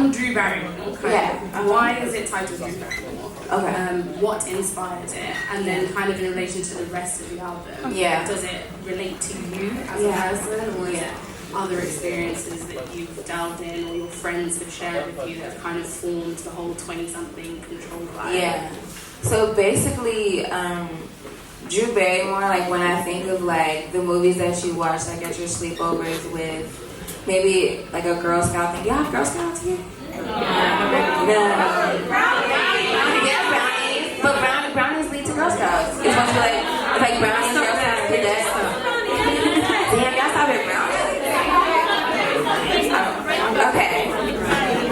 on Drew Barrymore, why is it titled Drew Barrymore? Okay. What inspired it? And then kind of in relation to the rest of the album, does it relate to you as a person, or is it other experiences that you've delved in or your friends have shared with you that have kind of formed the whole 20-something controlled vibe? Yeah. So basically, Drew Barrymore, like when I think of like the movies that you watch, like at your sleepovers with maybe like a Girl Scout thing. Y'all have Girl Scouts here? Brownies. But brownies lead to Girl Scouts. It's supposed to be like brownies, Girl Scouts, cadets. Damn, y'all stop at brownies? Okay.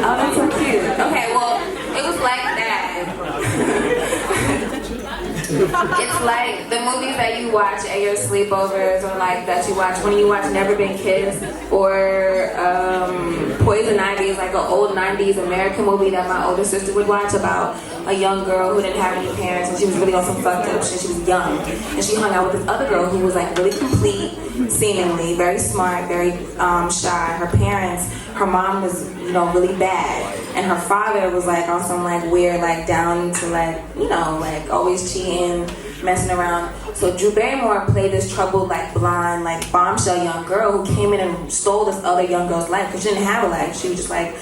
Oh, that's so cute. Okay, well, it was like that. It's like the movies that you watch at your sleepovers, or like that you watch when you watch Never Been Kissed, or Poison Ivy is like an old 90s American movie that my older sister would watch about a young girl who didn't have any parents and she was really on some fucked up shit. She was young and she hung out with this other girl who was like really complete, seemingly very smart, very shy. Her parents, her mom was, you know, really bad, and her father was like on some like weird, like down to like, you know, like always cheating, messing around. So Drew Barrymore played this troubled, like blonde, like bombshell young girl who came in and stole this other young girl's life because she didn't have a life. She was just like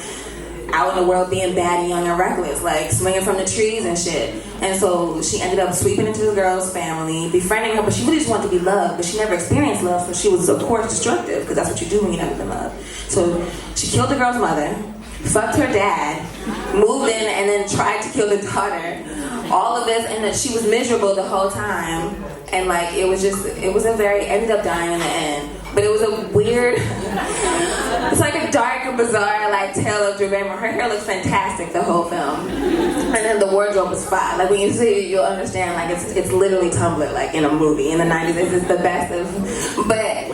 out in the world being bad and young and reckless, like swinging from the trees and shit. And so she ended up sweeping into the girl's family, befriending her, but she really just wanted to be loved, but she never experienced love, so she was of course destructive, because that's what you do when you never been loved. So she killed the girl's mother, fucked her dad, moved in, and then tried to kill the daughter. All of this, and that she was miserable the whole time, and like it was ended up dying in the end. But it was a weird, it's like a dark and bizarre like tale of Drew Barrymore. Her hair looks fantastic the whole film, and then the wardrobe was fine. Like when you see it, you'll understand. Like it's literally Tumblr, like in a movie in the 90s. This is the best of, but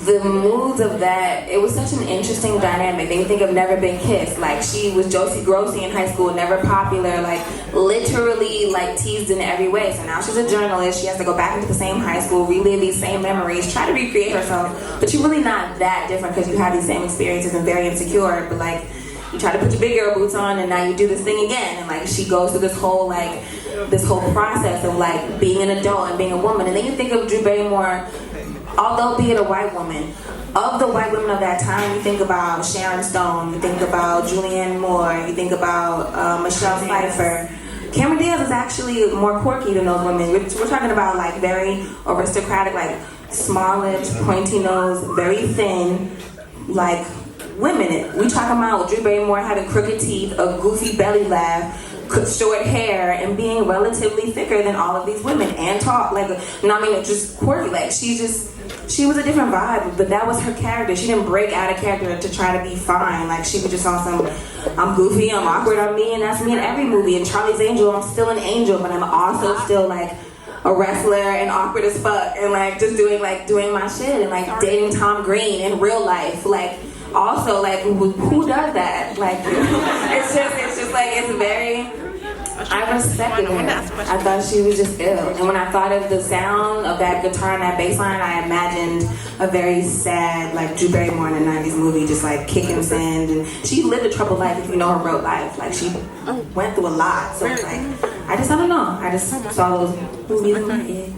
the moods of that, it was such an interesting dynamic. Then you think of Never Been Kissed, like she was Josie Grossi in high school, never popular, like literally like teased in every way. So now she's a journalist, she has to go back into the same high school, relive these same memories, try to recreate herself, but you're really not that different because you have these same experiences and very insecure, but like you try to put your big girl boots on and now you do this thing again, and like she goes through this whole process of like being an adult and being a woman. And then you think of Drew Barrymore, although being a white woman, of the white women of that time, you think about Sharon Stone, you think about Julianne Moore, you think about Michelle Pfeiffer. Cameron Diaz is actually more quirky than those women. We're talking about like very aristocratic, like smallish, pointy nose, very thin, like women. We talking about Drew Barrymore having crooked teeth, a goofy belly laugh, short hair, and being relatively thicker than all of these women, and tall, just quirky. Like she was a different vibe, but that was her character. She didn't break out of character to try to be fine. Like she was just on some, I'm goofy, I'm awkward, I'm me, and that's me in every movie. In Charlie's Angel, I'm still an angel, but I'm also still like a wrestler and awkward as fuck, and like just doing my shit, and like dating Tom Green in real life. Like also like who does that? Like it's just like it's very. I respected her. I thought she was just ill. And when I thought of the sound of that guitar and that bass line, I imagined a very sad, like Drew Barrymore in a 90s movie, just like kicking sand. And she lived a troubled life, if you know her real life. Like she went through a lot. So it's like, I don't know. I just saw those movies in my head.